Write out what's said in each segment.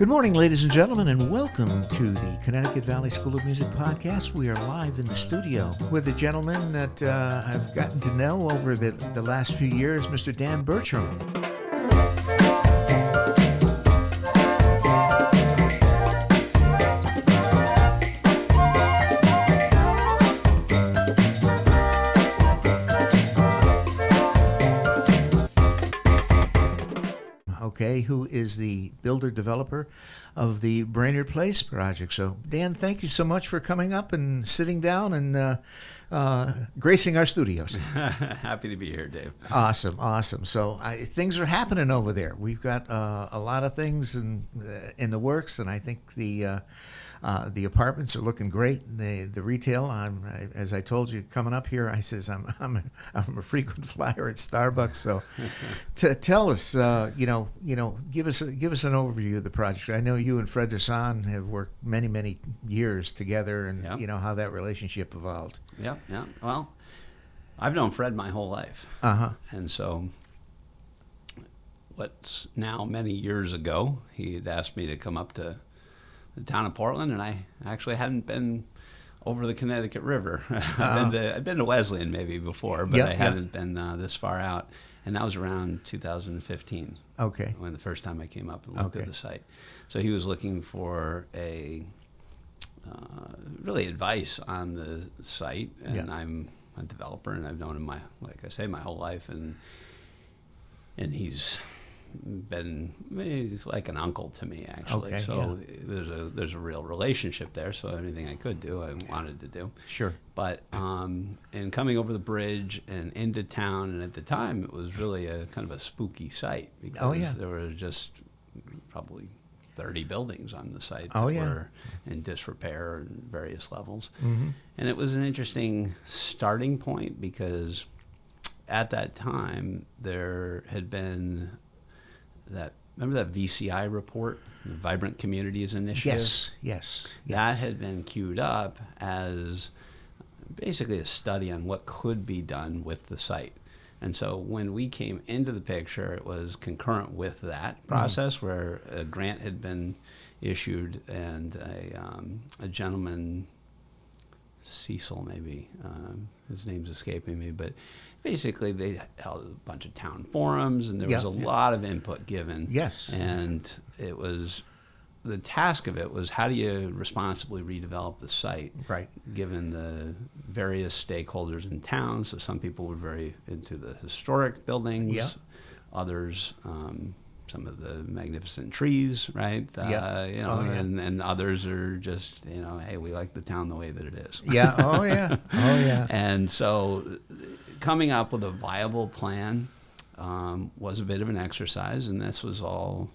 Good morning, ladies and gentlemen, and welcome to the Connecticut Valley School of Music podcast. We are live in the studio with a gentleman that I've gotten to know over the last few years, Mr. Dan Bertram. Who is the builder-developer of the Brainerd Place project. So, Dan, thank you so much for coming up and sitting down and gracing our studios. Happy to be here, Dave. Awesome. So things are happening over there. We've got a lot of things in the works, and I think the apartments are looking great. The retail, as I told you coming up here, I says I'm a frequent flyer at Starbucks. So, tell us, give us an overview of the project. I know you and Fred Hassan have worked many years together, and Yep. You know how that relationship evolved. Yeah. Well, I've known Fred my whole life, and so what's now many years ago, he had asked me to come up to the town of Portland, and I actually hadn't been over the Connecticut River. I'd been to Wesleyan maybe before, but I hadn't been this far out, and that was around 2015. Okay. When the first time I came up and looked at the site. So he was looking for really advice on the site, and I'm a developer, and I've known him my whole life, and he's like an uncle to me, actually. Okay, so there's a real relationship there. So anything I could do, I wanted to do. Sure. But in coming over the bridge and into town, and at the time it was really a kind of a spooky site because there were just probably 30 buildings on the site that were in disrepair at various levels. Mm-hmm. And it was an interesting starting point because at that time there had been remember that VCI report, the Vibrant Communities Initiative? Yes. That had been queued up as basically a study on what could be done with the site. And so when we came into the picture, it was concurrent with that process where a grant had been issued, and a gentleman, Cecil maybe, his name's escaping me, but basically they held a bunch of town forums, and there was a lot of input given. Yes. And it was, the task of it was, how do you responsibly redevelop the site? Right. Given the various stakeholders in town. So some people were very into the historic buildings. Yeah. Others, some of the magnificent trees, right? And others are just, hey, we like the town the way that it is. Yeah. Oh yeah. And so coming up with a viable plan was a bit of an exercise, and this was all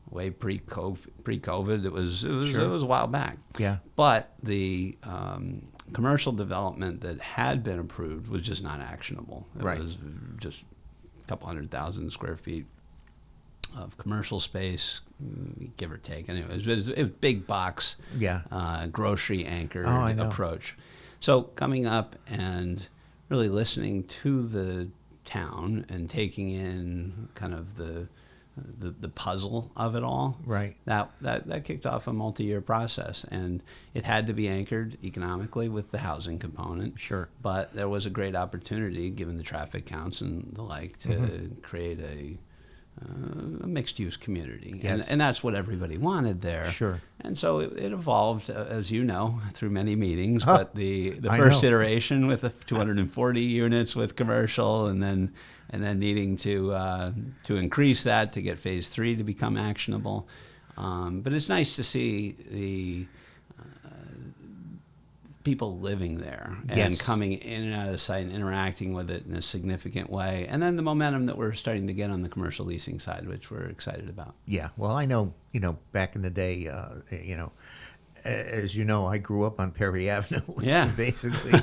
way pre-COVID. It was a while back. Yeah. But the commercial development that had been approved was just not actionable. It was just a couple 100,000 square feet of commercial space, give or take. Anyway, it was big box, grocery anchored approach. So coming up and really listening to the town and taking in kind of the puzzle of it all. Right. That kicked off a multi-year process, and it had to be anchored economically with the housing component. Sure. But there was a great opportunity, given the traffic counts and the like, to create a mixed-use community. Yes. And that's what everybody wanted there. Sure. And so it evolved, as you know, through many meetings. But the first iteration with the 240 units with commercial, and then needing to increase that to get phase 3 to become actionable. But it's nice to see the people living there and coming in and out of the site and interacting with it in a significant way. And then the momentum that we're starting to get on the commercial leasing side, which we're excited about. Yeah. Well, I know, back in the day, as you know, I grew up on Perry Avenue, which basically,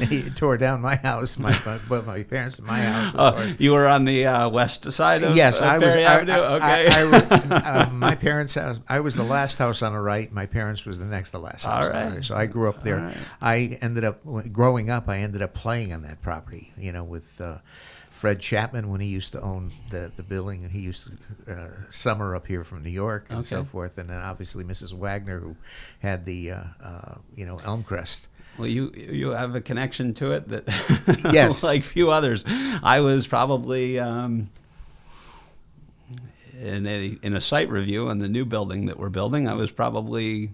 he tore down my house, but my parents, my house. Oh, you were on the west side of Perry Avenue? Okay. My parents' house, I was the last house on the right. My parents was the next to last house on the right. So I grew up there. Growing up, I ended up playing on that property, with Fred Chapman, when he used to own the building, he used to summer up here from New York and so forth. And then obviously Mrs. Wagner, who had the Elmcrest. Well, you have a connection to it that, yes, like few others. I was probably in a site review on the new building that we're building. I was probably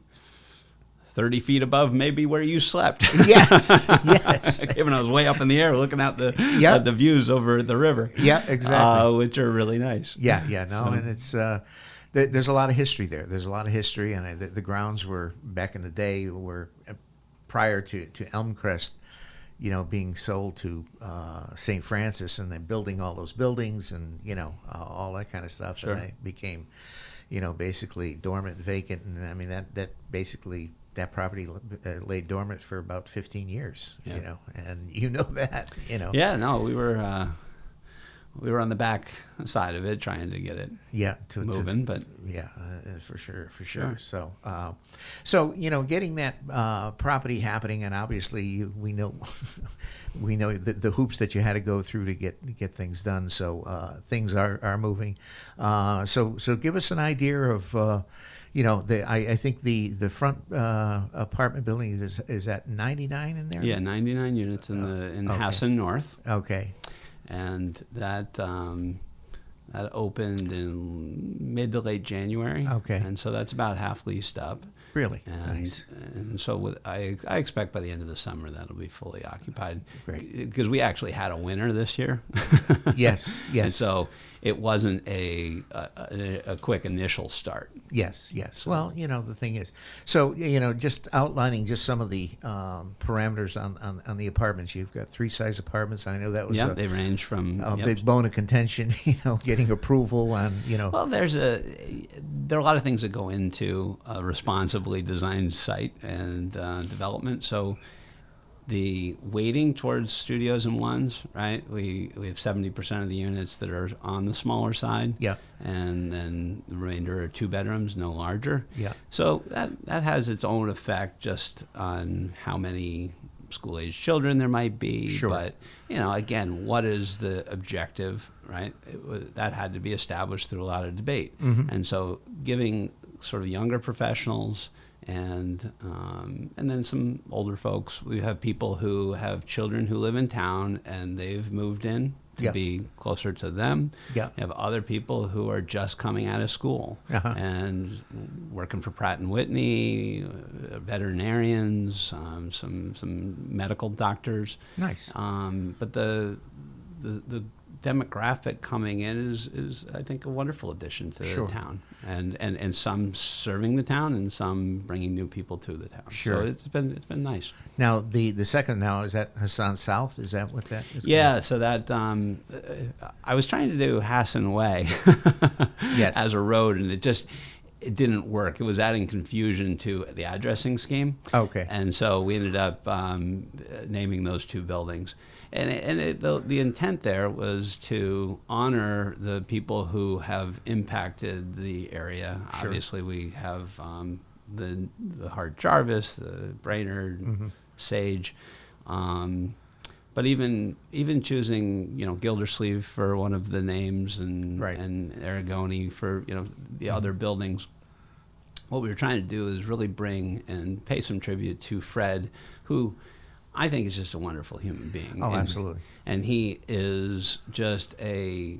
30 feet above maybe where you slept. Yes, yes. Given I was way up in the air looking out at the views over the river. Yeah, exactly. Which are really nice. Yeah, no, so. And it's there's a lot of history there. There's a lot of history, and the grounds were back in the day were prior to Elmcrest, being sold to St. Francis, and then building all those buildings and all that kind of stuff. Sure. And they became, basically dormant, vacant, and I mean that basically. That property lay dormant for about 15 years, and that, Yeah, no, we were on the back side of it trying to get it moving, but for sure. So getting that property happening, and obviously we know the hoops that you had to go through to get things done. So things are moving. So give us an idea of. I think the front apartment building is at 99 in there. Yeah, 99 units in Hassan North. Okay. And that opened in mid to late January. Okay. And so that's about half leased up. Really? And, nice. And so I expect by the end of the summer that'll be fully occupied. Great. Because we actually had a winter this year. Yes. And so it wasn't a quick initial start. Yes. Well, the thing is, so just outlining just some of the parameters on the apartments. You've got 3-size apartments. I know that was they range from a big bone of contention. Getting approval on Well, there are a lot of things that go into a responsibly designed site and development. So the weighting towards studios and ones, right? We have 70% of the units that are on the smaller side. Yeah. And then the remainder are 2 bedrooms, no larger. Yeah. So that has its own effect just on how many school-age children there might be. Sure. But, again, what is the objective, right? That had to be established through a lot of debate. Mm-hmm. And so giving sort of younger professionals and then some older folks. We have people who have children who live in town and they've moved in to be closer to them. Yeah. We have other people who are just coming out of school and working for Pratt and Whitney, veterinarians, some medical doctors. Nice. But the demographic coming in is I think a wonderful addition to the town, and some serving the town and some bringing new people to the town. Sure. So it's been nice. Now the second now is that Hassan South. Is that what that is? Yeah. So that I was trying to do Hassan Way as a road, and it didn't work. It was adding confusion to the addressing scheme. Okay. And so we ended up naming those 2 buildings. And the intent there was to honor the people who have impacted the area. Sure. Obviously, we have the Hart Jarvis, the Brainerd, Sage, but even choosing Gildersleeve for one of the names and Arrigoni for the other buildings. What we were trying to do is really bring and pay some tribute to Fred, who I think is just a wonderful human being. Oh, absolutely. And he is just a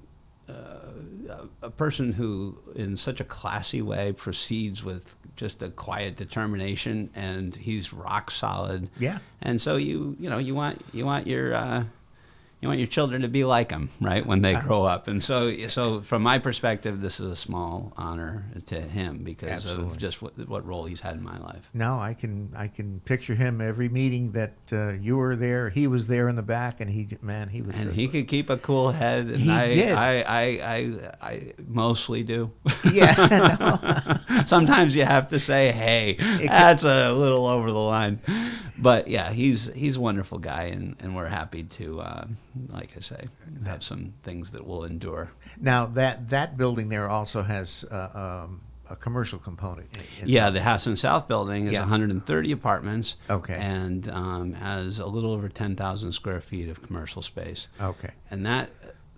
person who, in such a classy way, proceeds with just a quiet determination, and he's rock solid. Yeah. And so you want your children to be like him, right, when they grow up. And so from my perspective, this is a small honor to him because of just what role he's had in my life. No, I can picture him every meeting that you were there. He was there in the back, and he was. And he could keep a cool head. And he did. I mostly do. Yeah. Sometimes you have to say, "Hey, that's a little over the line," but yeah, he's a wonderful guy, and we're happy to. Like I say, have some things that will endure. Now that building there also has a commercial component. The Hassan South building is 130 apartments. Okay. And has a little over 10,000 square feet of commercial space. Okay. And that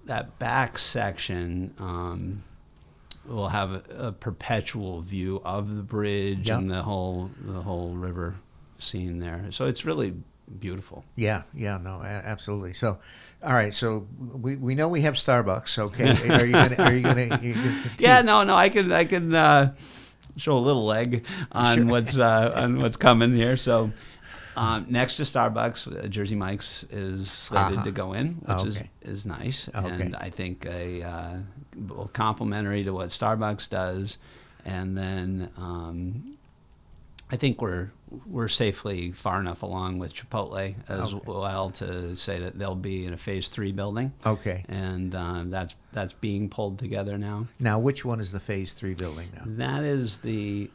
that back section will have a perpetual view of the bridge Yep. and the whole river scene there. So it's really beautiful. Yeah, no, absolutely. So, all right, so we know we have Starbucks. Okay, are you gonna Yeah, no, I can show a little leg on what's coming here. So next to Starbucks, Jersey Mike's is slated to go in, which is nice, and I think complementary to what Starbucks does, and then I think we're safely far enough along with Chipotle as well to say that they'll be in a phase 3 building. Okay. And that's being pulled together now. Now, which one is the phase 3 building now? That is the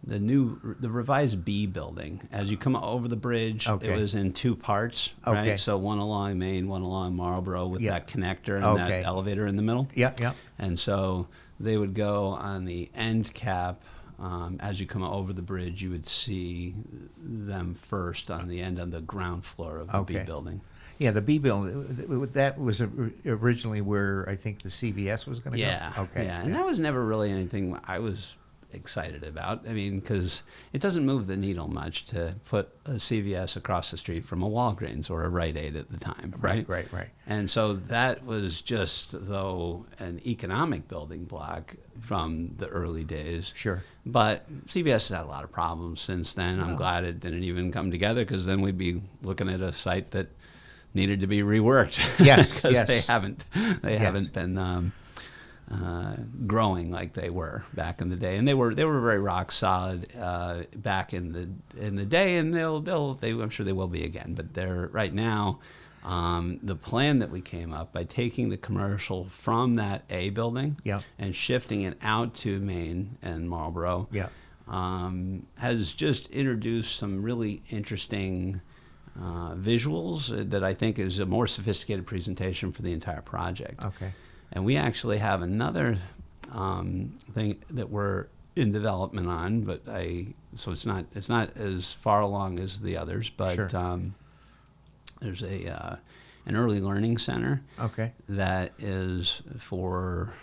revised B building. As you come over the bridge, it was in 2 parts, right? Okay. So one along Main, one along Marlboro with that connector and that elevator in the middle. Yeah. And so they would go on the end cap. As you come over the bridge, you would see them first on the end on the ground floor of the B building. Yeah, the B building, that was originally where I think the CVS was going to go. Okay. Yeah, and that was never really anything I was excited about. I mean, because it doesn't move the needle much to put a CVS across the street from a Walgreens or a Rite Aid at the time, right? Right. And so that was just, though, an economic building block from the early days. Sure. But CVS has had a lot of problems since then. I'm glad it didn't even come together, because then we'd be looking at a site that needed to be reworked. Yes, because they haven't been growing like they were back in the day, and they were very rock solid back in the day, and I'm sure they will be again. But they're right now. The plan that we came up by taking the commercial from that A building and shifting it out to Main and Marlboro has just introduced some really interesting visuals that I think is a more sophisticated presentation for the entire project. Okay. And we actually have another thing that we're in development on, so it's not as far along as the others, but there's an early learning center that is for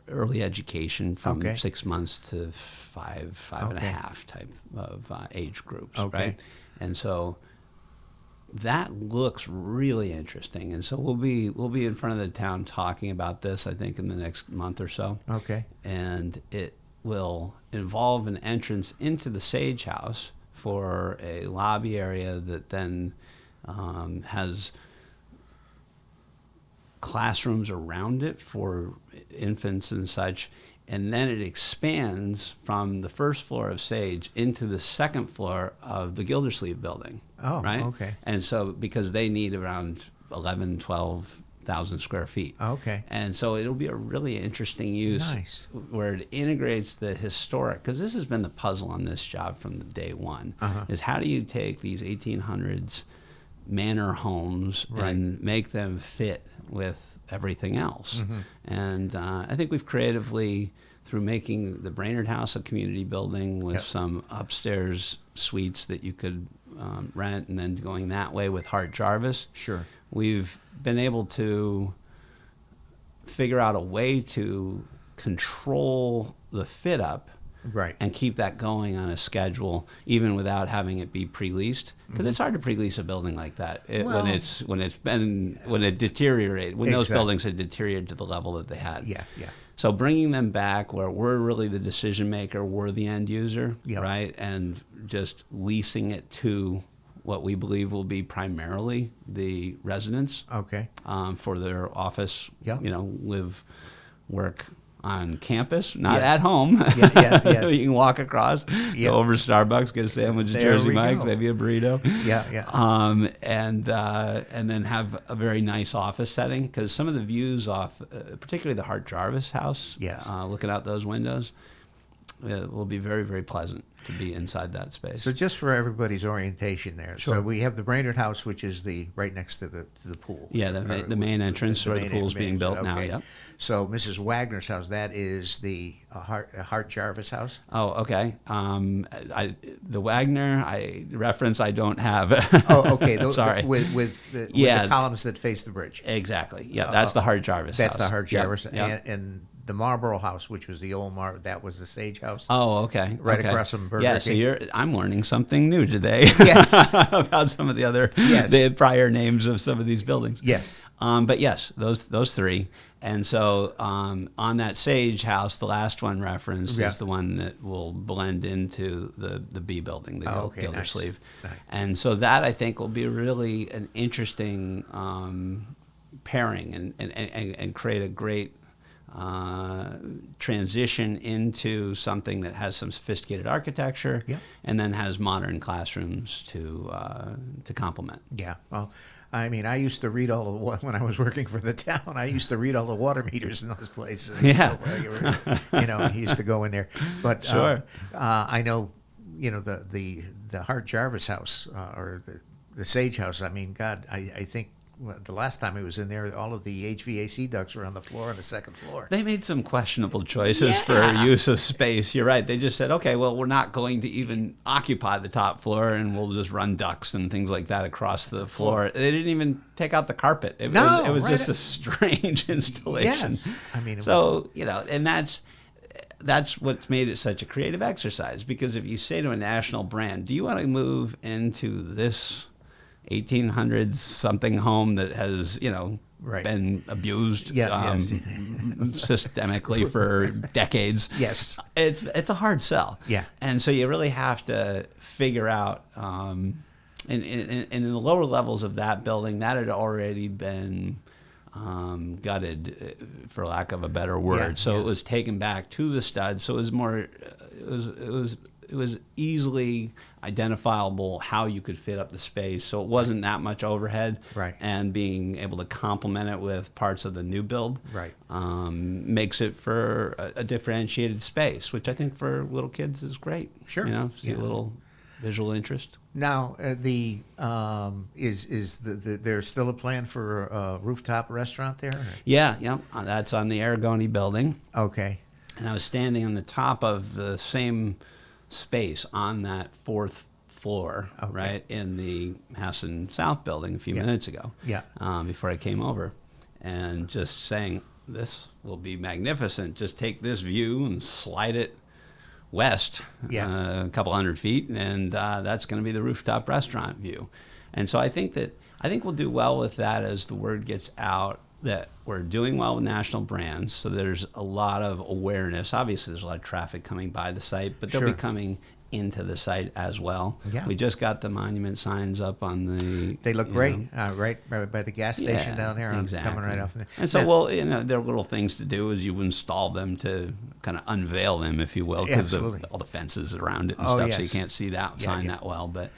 early education from 6 months to five and a half type of age groups, right? And so that looks really interesting, and so we'll be in front of the town talking about this, I think, in the next month or so. Okay. And it will involve an entrance into the Sage House for a lobby area that then has classrooms around it for infants and such. And then it expands from the first floor of Sage into the second floor of the Gildersleeve building. Oh, right? okay. And so, because they need around 11, 12,000 square feet. Okay. And so it'll be a really interesting use where it integrates the historic, because this has been the puzzle on this job from the day one, is how do you take these 1800s manor homes and make them fit with everything else. And I think we've creatively, through making the Brainard House a community building with some upstairs suites that you could rent, and then going that way with Hart Jarvis, we've been able to figure out a way to control the fit up and keep that going on a schedule, even without having it be pre-leased. Because it's hard to pre-lease a building like that when it deteriorated, when those buildings had deteriorated to the level that they had. So bringing them back where we're really the decision maker, we're the end user, right, and just leasing it to what we believe will be primarily the residents, for their office, live, work on campus, not at home. You can walk across, go over to Starbucks, get a sandwich at Jersey Mike's, maybe a burrito. And then have a very nice office setting, because some of the views off, particularly the Hart Jarvis house, looking out those windows, it will be very, very pleasant to be inside that space. So just for everybody's orientation there, Sure. so we have the Brainerd House, which is right next to the pool. Yeah, the main entrance where the pool's being built now. Okay. Yep. So Mrs. Wagner's house, that is the Hart Jarvis house. Oh, okay. The Wagner reference I don't have. Oh, okay. Sorry. With the columns that face the bridge. Exactly. Yeah, that's the Hart Jarvis. That's house. the Hart Jarvis, Yep. and the Marlborough House, which was the old that was the Sage House. Oh, okay. Right okay. across from Burger Yeah, so King. I'm learning something new today. Yes. About some of the other the prior names of some of these buildings. Yes. But yes, those three. And so on that Sage House, the last one referenced is the one that will blend into the B building, the Gildersleeve. Nice. And so that, I think, will be really an interesting pairing and create a great transition into something that has some sophisticated architecture and then has modern classrooms to complement. Yeah. Well, I mean, I used to read when I was working for the town. I used to read all the water meters in those places. Yeah. So, he used to go in there. But Sure. I know, the Hart Jarvis house or the Sage house. I mean, God, I think the last time I was in there, all of the HVAC ducts were on the floor on the second floor. They made some questionable choices for use of space. You're right. They just said, okay, well, we're not going to even occupy the top floor, and we'll just run ducts and things like that across the floor. They didn't even take out the carpet. It was just a strange installation. Yes. I mean, and that's what's made it such a creative exercise, because if you say to a national brand, do you want to move into this 1800s something home that has been abused systemically for decades? Yes, it's a hard sell. Yeah, and so you really have to figure out. And in the lower levels of that building, that had already been gutted, for lack of a better word. So it was taken back to the stud. So it was more. It was easily identifiable how you could fit up the space, so it wasn't that much overhead. Right. And being able to complement it with parts of the new build, makes it for a differentiated space, which I think for little kids is great. Sure. See a little visual interest. Now, there's still a plan for a rooftop restaurant there? Yeah, that's on the Arrigoni building. Okay. And I was standing on the top of the same space on that fourth floor, right, in the Hassan South building a few minutes ago, before I came over, and just saying, this will be magnificent. Just take this view and slide it west a couple hundred feet, and that's going to be the rooftop restaurant view. And so I think we'll do well with that as the word gets out that we're doing well with national brands. So there's a lot of awareness. Obviously, there's a lot of traffic coming by the site, but they'll be coming into the site as well. Yeah. We just got the monument signs up on the... They look great, right by the gas station down there. Exactly. Coming right off. And so, there are little things to do as you install them to kind of unveil them, if you will, because all the fences around it and stuff, so you can't see that sign that well. But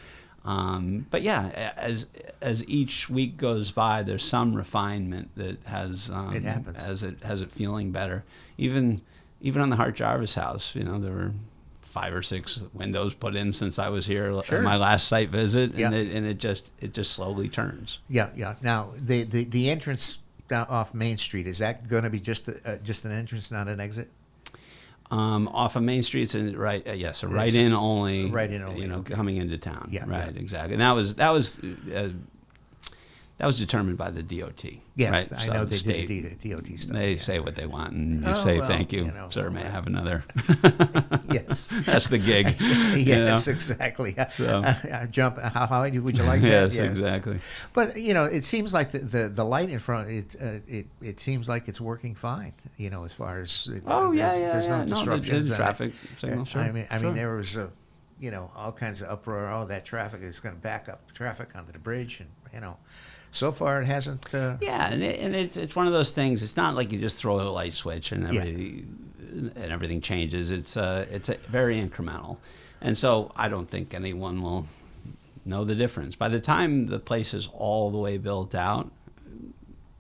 as each week goes by, there's some refinement that has it happens. has it feeling better. Even on the Hart Jarvis house, there were 5 or 6 windows put in since I was here at my last site visit, and it just slowly turns. Yeah. Now the entrance down off Main Street, is that going to be just an entrance, not an exit? Off of Main Street, it's right in only. Right in only. Coming into town. Yeah. Right. Yeah. Exactly. And that was determined by the DOT. Yes, right? I know they did the DOT stuff. They say what they want, and you say thank you, sir. May I have another? Yes, that's the gig. Yes, exactly. So. Jump. How high would you like that? Yes, exactly. But it seems like the light in front. It seems like it's working fine. As far as there's no disruptions. No, traffic signal. Sure. I mean, there was all kinds of uproar. Oh, that traffic is going to back up traffic onto the bridge, and so far it hasn't. And it's one of those things. It's not like you just throw a light switch and everything changes. It's very incremental, and so I don't think anyone will know the difference by the time the place is all the way built out.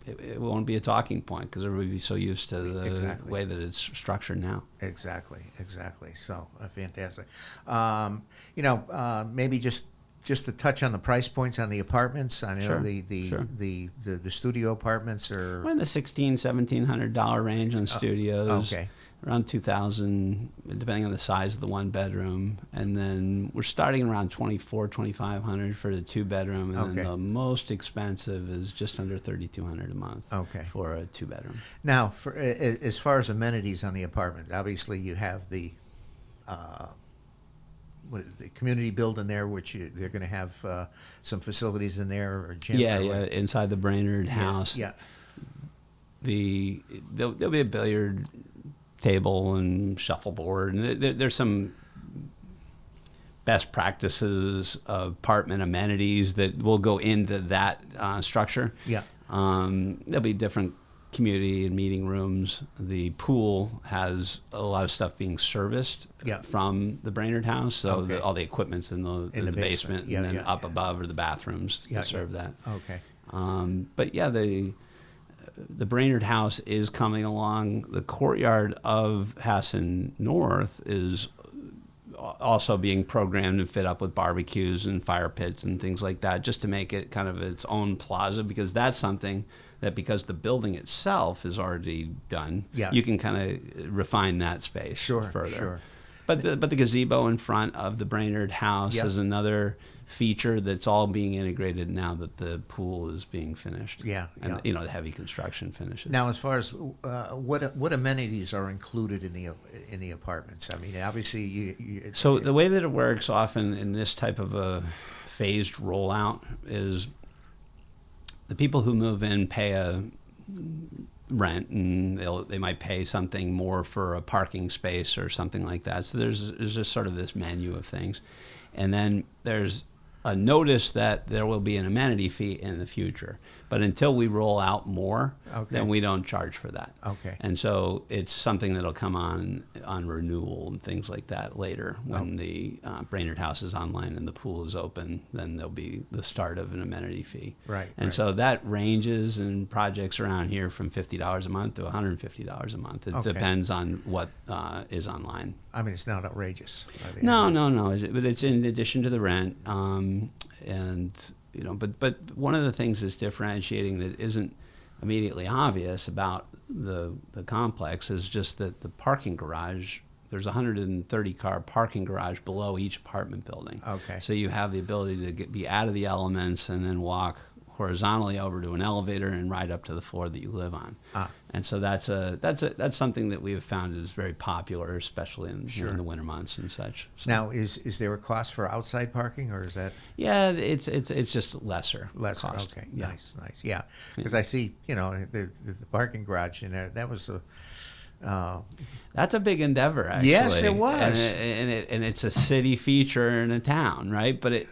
it won't be a talking point because everybody will be so used to the Exactly. way that it's structured now. Exactly. So fantastic. Maybe just to touch on the price points on the apartments. I know Sure, the sure. the studio apartments are We're in the $1,700 range on studios. okay. Around 2,000, depending on the size of the one bedroom, and then we're starting around 2,500 for the two bedroom, and Okay. then the most expensive is just under 3,200 a month. Okay. For a two bedroom. Now, as far as amenities on the apartment, obviously you have the community building there, which they're going to have some facilities in there, or gym. Yeah, or yeah, what- inside the Brainerd House. Yeah. There'll be a billiard table and shuffleboard, and there's some best practices of apartment amenities that will go into that structure. Yeah. There'll be different community and meeting rooms. The pool has a lot of stuff being serviced Yeah. from the Brainerd House, so Okay. all the equipment's in the basement, Yeah, and then yeah, up yeah. above are the bathrooms Yeah, to serve that. Okay. But yeah, the Brainard House is coming along. The courtyard of Hassan North is also being programmed and fit up with barbecues and fire pits and things like that, just to make it kind of its own plaza, because that's something that, because the building itself is already done, Yeah. you can kind of refine that space further. Sure. But the gazebo in front of the Brainerd House Yeah. is another feature that's all being integrated now that the pool is being finished. Yeah, And yeah. the heavy construction finishes. Now, as far as what amenities are included in the apartments? I mean, obviously, you So the way that it works often in this type of a phased rollout is the people who move in pay a rent, and they might pay something more for a parking space or something like that. So there's just sort of this menu of things. And then there's a notice that there will be an amenity fee in the future. But until we roll out more, Okay. then we don't charge for that. Okay. And so it's something that'll come on renewal and things like that later when the Brainerd House is online and the pool is open. Then there'll be the start of an amenity fee. Right, And right. so that ranges in projects around here from $50 a month to $150 a month. It Okay. depends on what is online. I mean, it's not outrageous. I mean, No. But it's in addition to the rent, and But one of the things that's differentiating that isn't immediately obvious about the complex is just that the parking garage. There's a 130-car parking garage below each apartment building. Okay. So you have the ability to be out of the elements and then walk horizontally over to an elevator and right up to the floor that you live on. And so that's something that we have found is very popular, especially in, Sure. in the winter months and such. So, Now, is there a cost for outside parking, or is that yeah, it's just lesser. lesser? cost. Okay, Yeah. nice. Yeah, because I see, the parking garage, that was a. That's a big endeavor, actually. Yes, it was. and it's a city feature in a town, right? But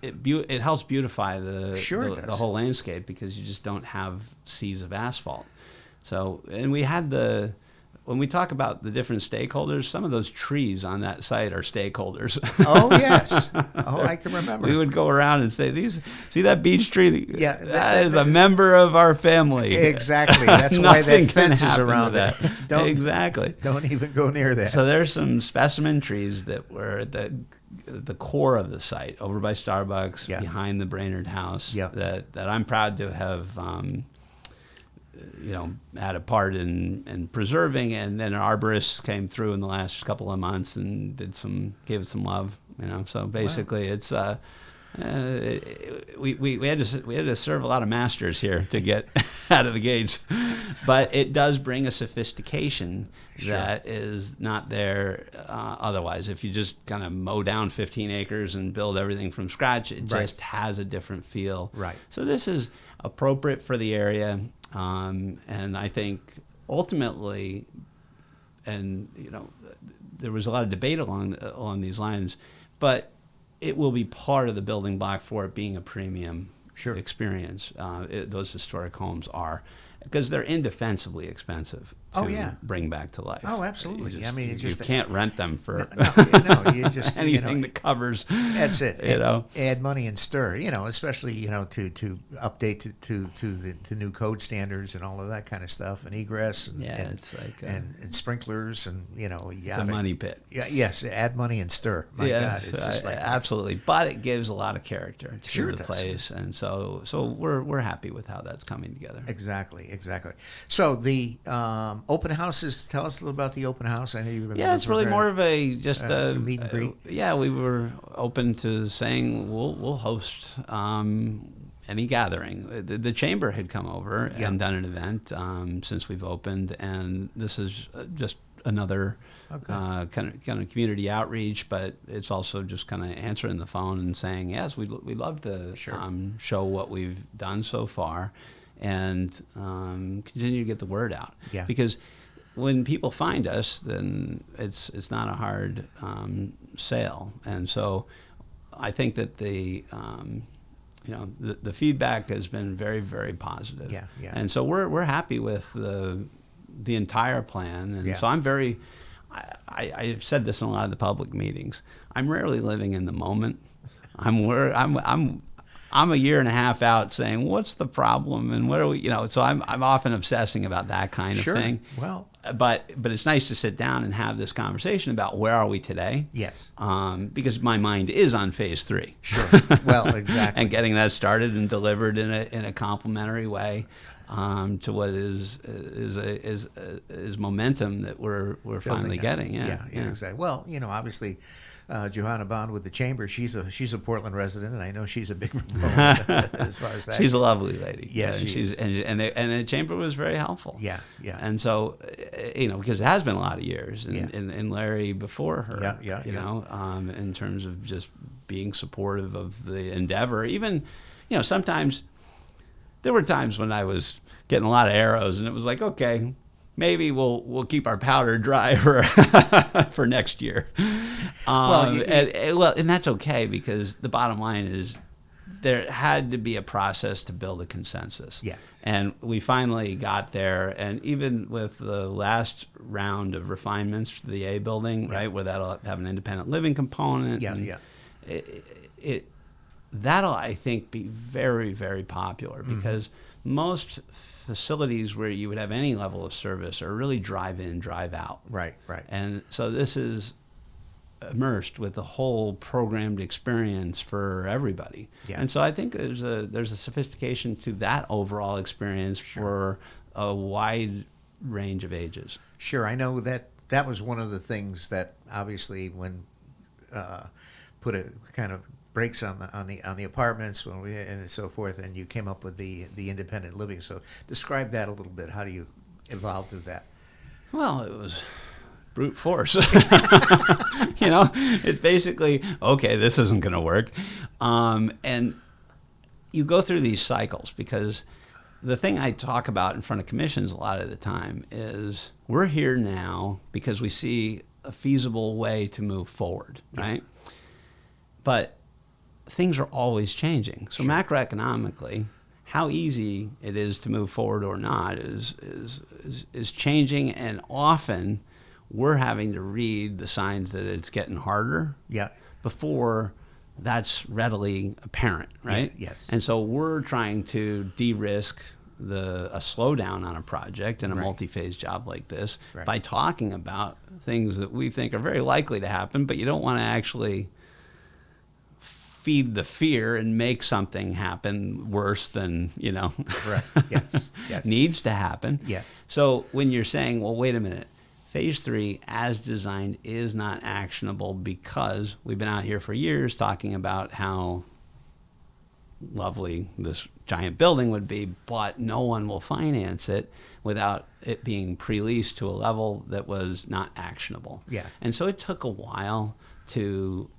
it helps beautify Sure it the does. whole landscape, because you just don't have seas of asphalt. So, and we had when we talk about the different stakeholders, some of those trees on that site are stakeholders. Oh yes. Oh, I can remember. We would go around and say, see that beach tree? Yeah, that is a member of our family. Exactly. That's why Nothing that can fence is happen to around that. it. Don't Exactly. Don't even go near that. So there's some specimen trees that were at the core of the site, over by Starbucks, Yeah. behind the Brainerd House. Yeah. That I'm proud to have, had a part in preserving. And then an arborist came through in the last couple of months and gave it some love. So basically, it's we had to serve a lot of masters here to get out of the gates, but it does bring a sophistication Sure. that is not there otherwise. If you just kind of mow down 15 acres and build everything from scratch, it Right. just has a different feel. Right. So this is appropriate for the area, and I think ultimately, and there was a lot of debate along these lines, but it will be part of the building block for it being a premium Sure. experience. Those historic homes are, because they're indefensibly expensive. Oh, yeah. bring back to life. Oh, absolutely. You I mean, it's just you can't rent them for no, you just anything that covers. That's it. You know, add money and stir. Especially to update to the new code standards and all of that kind of stuff, and egress. And, it's like and sprinklers and it's a money pit. Yeah, yes, add money and stir. My God, it's just like absolutely. But it gives a lot of character to the it place, and so we're happy with how that's coming together. Exactly. So the open houses. Tell us a little about the open house. I know you've been. Yeah, it's really more of a meet and greet. Yeah, we were open to saying we'll host any gathering. The chamber had come over and done an event since we've opened, and this is just another kind of community outreach, but it's also just kind of answering the phone and saying, yes, we'd love to show what we've done so far and continue to get the word out. Yeah. Because when people find us, then it's not a hard sale. And so I think that the feedback has been very, very positive. Yeah. And so we're happy with the entire plan. And so I'm very, I've said this in a lot of the public meetings. I'm rarely living in the moment. I'm a year and a half out saying, what's the problem and what are we, so I'm often obsessing about that kind of thing. Well, but it's nice to sit down and have this conversation about where are we today? Yes. Because my mind is on phase 3. Sure. Well, exactly. And getting that started and delivered in a complimentary way to what is momentum that we're finally getting. Yeah, exactly. Well, obviously, Johanna Bond with the chamber, she's a Portland resident, and I know she's a big proponent as far as that. She's a lovely lady. Yes, and the chamber was very helpful. Yeah. And so, because it has been a lot of years, and Larry before her. In terms of just being supportive of the endeavor. Even, sometimes there were times when I was getting a lot of arrows, and it was like, okay, maybe we'll keep our powder dry for next year. And that's okay, because the bottom line is there had to be a process to build a consensus. Yeah. And we finally got there, and even with the last round of refinements for the A building, right, where that'll have an independent living component. That'll, I think, be very, very popular, because most facilities where you would have any level of service are really drive in, drive out. Right. And so this is immersed with the whole programmed experience for everybody. Yeah. And so I think there's a sophistication to that overall experience for a wide range of ages. Sure. I know that was one of the things that obviously when put a kind of brakes on the apartments and so forth, and you came up with the independent living. So describe that a little bit. How do you evolve through that? Well, it was brute force. It's basically, okay, this isn't going to work. And you go through these cycles, because the thing I talk about in front of commissions a lot of the time is we're here now because we see a feasible way to move forward, right? But things are always changing. So macroeconomically, how easy it is to move forward or not is changing, and often we're having to read the signs that it's getting harder before that's readily apparent, right? Yes. And so we're trying to de-risk a slowdown on a project in a multi-phase job like this by talking about things that we think are very likely to happen, but you don't want to actually feed the fear and make something happen worse than, Right. Yes. needs to happen. Yes. So when you're saying, well, wait a minute, phase 3 as designed is not actionable because we've been out here for years talking about how lovely this giant building would be, but no one will finance it without it being pre-leased to a level that was not actionable. Yeah. And so it took a while to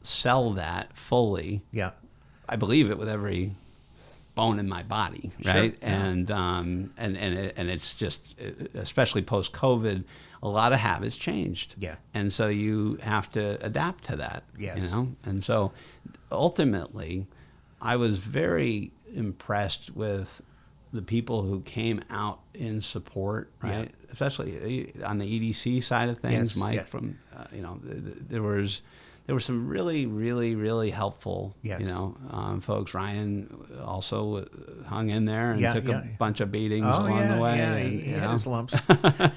sell that fully. Yeah. I believe it with every bone in my body, right? Sure. And it's just, especially post-COVID, a lot of habits changed. Yeah. And so you have to adapt to that. Yes. And so ultimately, I was very impressed with the people who came out in support, right? especially on the EDC side of things, Yes, Mike, yeah. from there were some really, really, really helpful, Yes. folks. Ryan also hung in there and Yeah, took yeah. a bunch of beatings Oh, along yeah, the way. yeah, and, he had his lumps.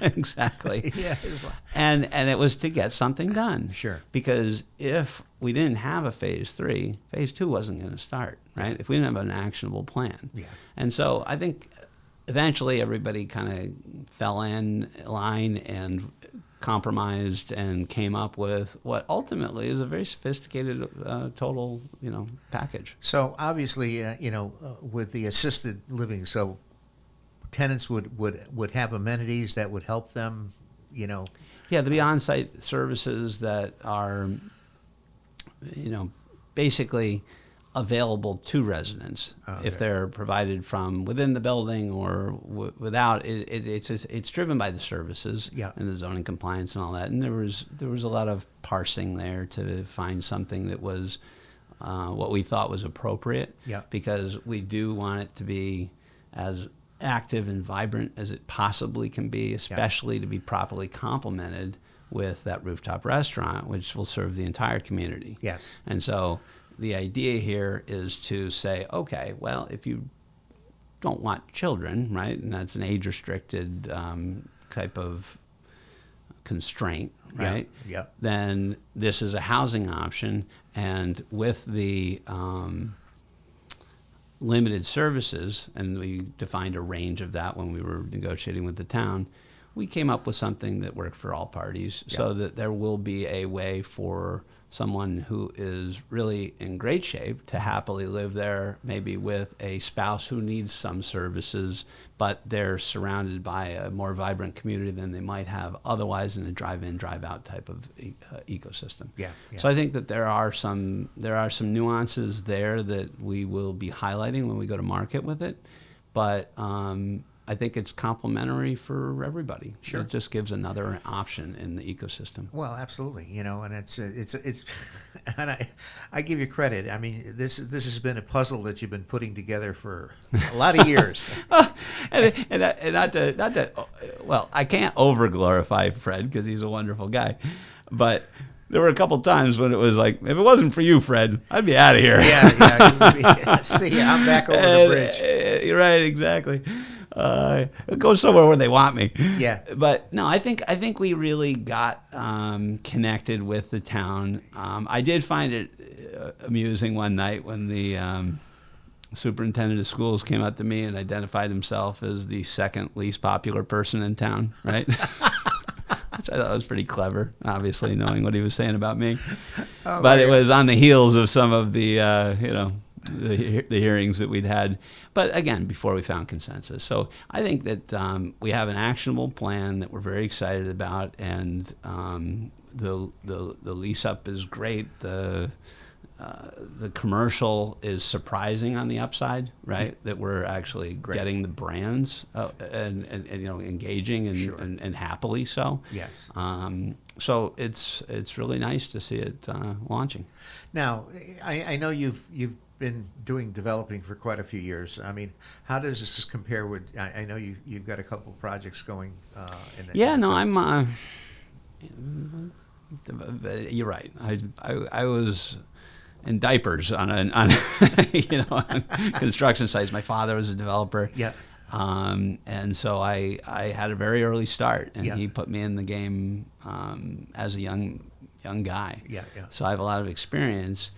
Exactly. Yeah, his lumps. And it was to get something done. Sure. Because if we didn't have a phase 3, phase 2 wasn't going to start, right? Yeah. If we didn't have an actionable plan. Yeah. And so I think eventually everybody kind of fell in line and compromised and came up with what ultimately is a very sophisticated total, package. So obviously, with the assisted living, so tenants would have amenities that would help them, Yeah, there'll be on-site services that are, basically available to residents if they're provided from within the building or without. It's driven by the services and the zoning compliance and all that. And there was a lot of parsing there to find something that was what we thought was appropriate. Yeah. Because we do want it to be as active and vibrant as it possibly can be, especially to be properly complemented with that rooftop restaurant, which will serve the entire community. Yes. And so the idea here is to say, okay, well, if you don't want children, right, and that's an age-restricted type of constraint, right? Yeah. Then this is a housing option, and with the limited services, and we defined a range of that when we were negotiating with the town, we came up with something that worked for all parties, so that there will be a way for someone who is really in great shape to happily live there, maybe with a spouse who needs some services, but they're surrounded by a more vibrant community than they might have otherwise in a drive-in, drive-out type of ecosystem. Yeah. So I think that there are some nuances there that we will be highlighting when we go to market with it, but I think it's complementary for everybody. Sure. It just gives another option in the ecosystem. Well, absolutely. And it's and I give you credit. I mean, this has been a puzzle that you've been putting together for a lot of years. and not to, well, I can't over glorify Fred because he's a wonderful guy, but there were a couple times when it was like, if it wasn't for you, Fred, I'd be out of here. Yeah. See, I'm back over the bridge. You're right, exactly. Go somewhere where they want me. Yeah. But no, I think we really got connected with the town. I did find it amusing one night when the superintendent of schools came up to me and identified himself as the second least popular person in town, right? Which I thought was pretty clever, obviously, knowing what he was saying about me. But it was on the heels of some of the, the hearings that we'd had. But again, before we found consensus. So I think that we have an actionable plan that we're very excited about, and the lease up is great. The commercial is surprising on the upside, right? That we're actually getting the brands and engaging and happily so. Yes. So it's really nice to see it launching. Now, I know you've been doing developing for quite a few years. I mean, how does this compare with? I know you've got a couple of projects going. I'm. You're right. I was in diapers on construction sites. My father was a developer. Yeah. And so I had a very early start, and he put me in the game as a young guy. Yeah. So I have a lot of experience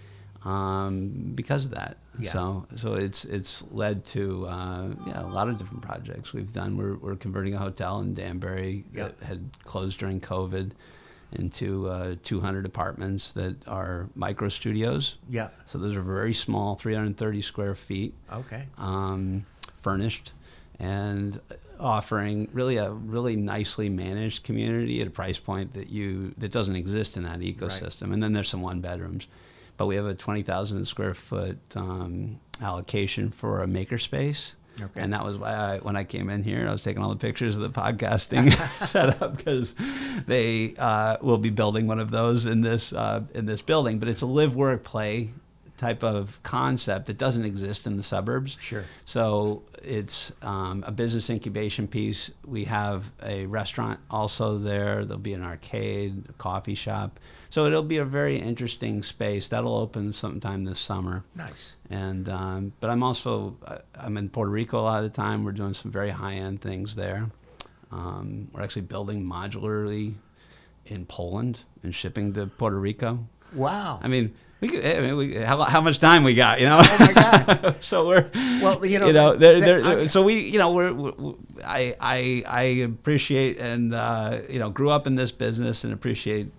because of that. Yeah. So it's led to a lot of different projects we've done. We're converting a hotel in Danbury that had closed during COVID into 200 apartments that are micro studios. Yeah. So those are very small, 330 square feet. Okay. Furnished, and offering a really nicely managed community at a price point that doesn't exist in that ecosystem. Right. And then there's some one bedrooms, but we have a 20,000 square foot allocation for a makerspace. Okay. And that was why when I came in here, I was taking all the pictures of the podcasting setup, because they will be building one of those in this building. But it's a live, work, play type of concept that doesn't exist in the suburbs. Sure. So it's a business incubation piece. We have a restaurant also there. There'll be an arcade, a coffee shop. So it'll be a very interesting space. That'll open sometime this summer. Nice. And but I'm in Puerto Rico a lot of the time. We're doing some very high-end things there. We're actually building modularly in Poland and shipping to Puerto Rico. Wow. I mean, how much time we got, you know? Oh my God. So we're, I appreciate and grew up in this business and appreciate,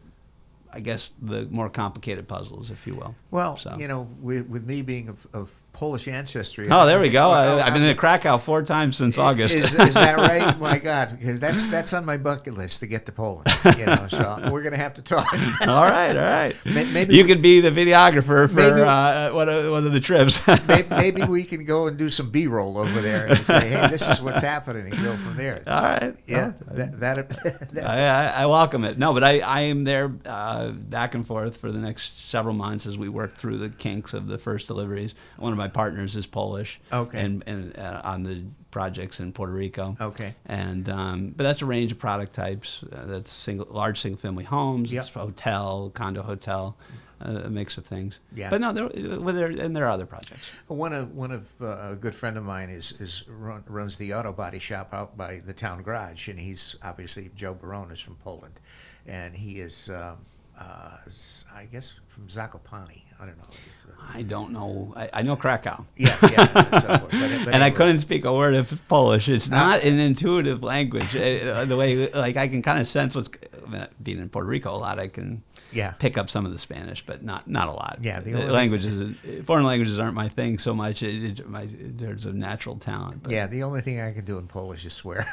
I guess, the more complicated puzzles, if you will. Well, so. With me being of Polish ancestry. Oh, there we go. I've been to Krakow 4 times since August. Is that right? My God, because that's on my bucket list to get to Poland. So we're gonna have to talk. All right. Maybe you could be the videographer for one of the trips. maybe we can go and do some B-roll over there and say, hey, this is what's happening, and go from there. All right. Yeah. I welcome it. No, but I am there back and forth for the next several months as we work through the kinks of the first deliveries. One of my partners is Polish. Okay. And on the projects in Puerto Rico. Okay. And but that's a range of product types. That's large single family homes. Yep. It's hotel, condo hotel, a mix of things. Yeah. But no, there are other projects. One of a good friend of mine runs the auto body shop out by the town garage, and he's obviously Joe Barone is from Poland, and he is. I guess from Zakopane. I don't know. I don't know. I know Krakow. Yeah, and so forth. But and anyway. I couldn't speak a word of Polish. It's not an intuitive language. The way, I can kind of sense what's being in Puerto Rico a lot. I can pick up some of the Spanish, but not a lot. Yeah, foreign languages aren't my thing so much. There's a natural talent. But. Yeah, the only thing I can do in Polish is swear.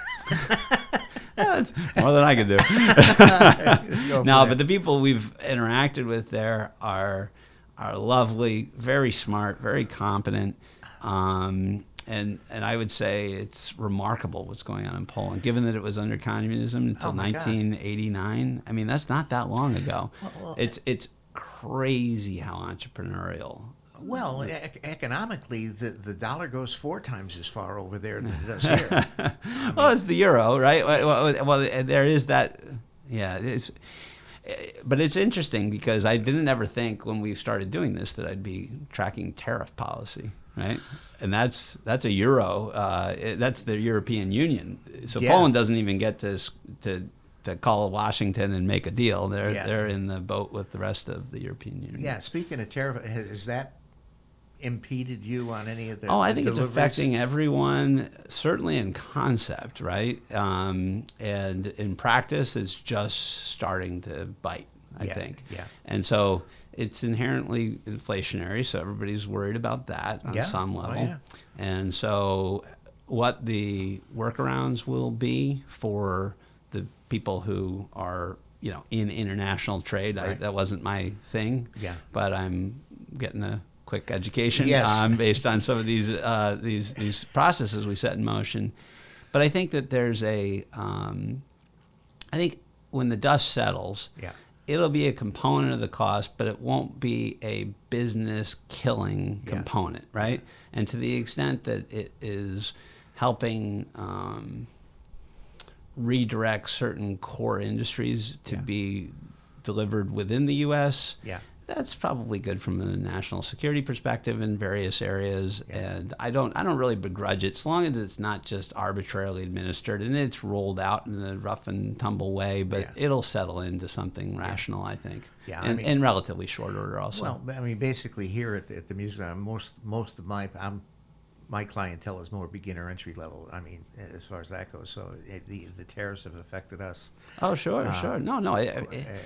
That's more than I can do. No, but the people we've interacted with there are lovely, very smart, very competent, and I would say it's remarkable what's going on in Poland, given that it was under communism until 1989. I mean, that's not that long ago. Well, it's crazy how entrepreneurial. Well, economically, the dollar goes 4 times as far over there than it does here. Well, it's the euro, right? Well, there is that. Yeah, but it's interesting because I didn't ever think when we started doing this that I'd be tracking tariff policy, right? And that's a euro. That's the European Union. So Poland doesn't even get to call Washington and make a deal. They're in the boat with the rest of the European Union. Yeah. Speaking of tariff, has that impeded you on any of the I think deliveries? it's affecting everyone, certainly in concept, right? And in practice, it's just starting to bite, I think. Yeah. And so it's inherently inflationary, so everybody's worried about that on some level. Oh, yeah. And so what the workarounds will be for the people who are, in international trade, right. That wasn't my thing. Yeah. But I'm getting a quick education based on some of these processes we set in motion. But I think that there's I think when the dust settles, it'll be a component of the cost, but it won't be a business killing component, right? And to the extent that it is helping redirect certain core industries to be delivered within the U.S., that's probably good from a national security perspective in various areas, and I don't really begrudge it as long as it's not just arbitrarily administered and it's rolled out in a rough and tumble way, but it'll settle into something rational, I think. Yeah, in relatively short order also. Well, I mean, basically here at the museum, most of my clientele is more beginner entry level. I mean, as far as that goes, so the tariffs have affected us. Oh, sure. No.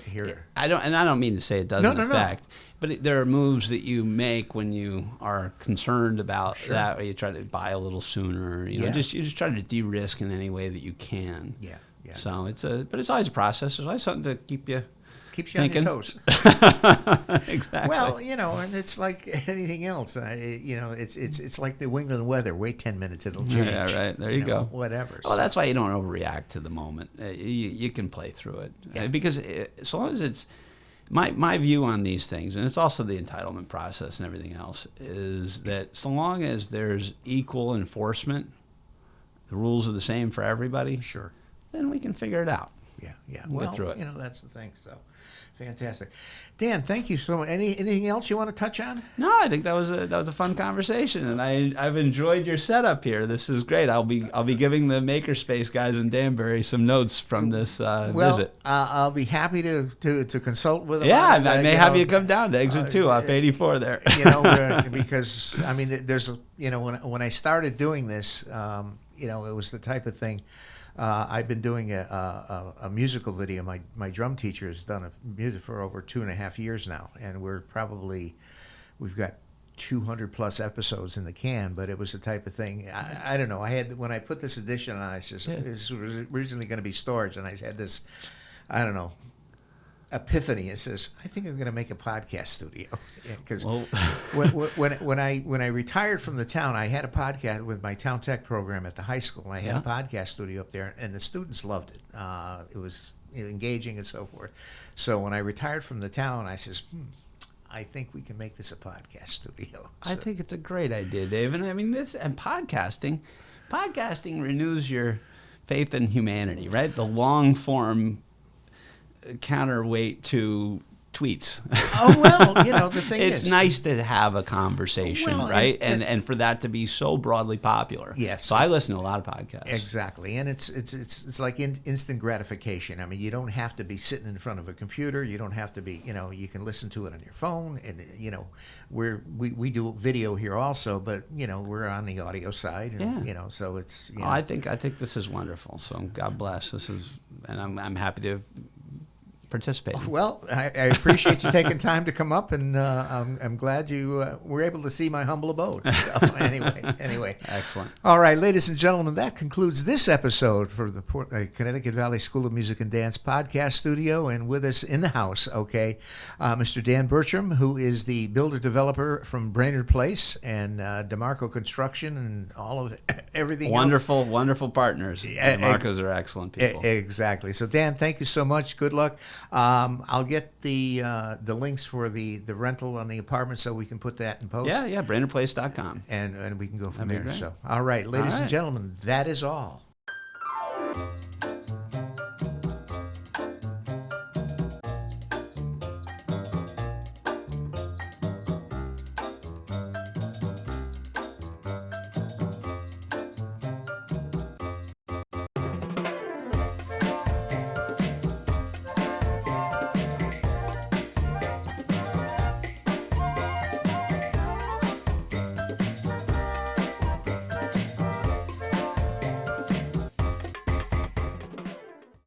Here, I don't mean to say it doesn't affect, but there are moves that you make when you are concerned about that, or you try to buy a little sooner. You just try to de-risk in any way that you can. Yeah. So but it's always a process. There's always something to keep you. Keeps you thinking. On your toes. Exactly. Well, and it's like anything else. It's like New England weather. Wait 10 minutes, it'll change. Yeah, right. There you go. Whatever. Well, that's why you don't overreact to the moment. You can play through it because so long as it's my view on these things, and it's also the entitlement process and everything else, is that so long as there's equal enforcement, the rules are the same for everybody. Sure. Then we can figure it out. Yeah, yeah. We'll Well, get through it. you know, that's the thing. So, fantastic. Dan, thank you so much. Anything else you want to touch on? No, I think that was a fun conversation, and I've enjoyed your setup here. This is great. I'll be giving the Makerspace guys in Danbury some notes from this visit. I'll be happy to consult with them. Yeah, on it, I may have you come down to Exit 2 off 84 there. You know, because I mean, there's when I started doing this, you know, it was the type of thing. I've been doing a musical video. My drum teacher has done a music for over 2.5 years now, and we've got 200 plus episodes in the can. But it was the type of thing. I don't know. When I put this edition on, I said this was originally going to be storage, and I had this, I don't know, epiphany. It says, I think I'm going to make a podcast studio, because when I retired from the town, I had a podcast with my town tech program at the high school. I had a podcast studio up there, and the students loved it. It was engaging and so forth. So when I retired from the town, I says, I think we can make this a podcast studio. So, I think it's a great idea, Dave. And I mean, podcasting renews your faith in humanity, right? The long form counterweight to tweets. Oh, well, you know, the thing is, it's nice to have a conversation, well, right? And for that to be so broadly popular. Yes. So I listen to a lot of podcasts. Exactly, and it's like instant gratification. I mean, you don't have to be sitting in front of a computer. You don't have to be, you know, you can listen to it on your phone. And you know, we do video here also, but you know, we're on the audio side, and you know, so it's. You know. I think this is wonderful. So God bless. And I'm happy to participate. Well, I appreciate you taking time to come up, and I'm glad you were able to see my humble abode. So anyway. Excellent. All right, ladies and gentlemen, that concludes this episode for the Connecticut Valley School of Music and Dance podcast studio, and with us in the house, Mr. Dan Bertram, who is the builder-developer from Brainerd Place and DeMarco Construction and all of everything wonderful, else. Wonderful partners. DeMarcos are excellent people. Exactly. So, Dan, thank you so much. Good luck. I'll get the links for the rental on the apartment, so we can put that in post. Yeah, BrainerdPlace.com. And we can go from That'd be there. great. So, all right, ladies and gentlemen, that is all.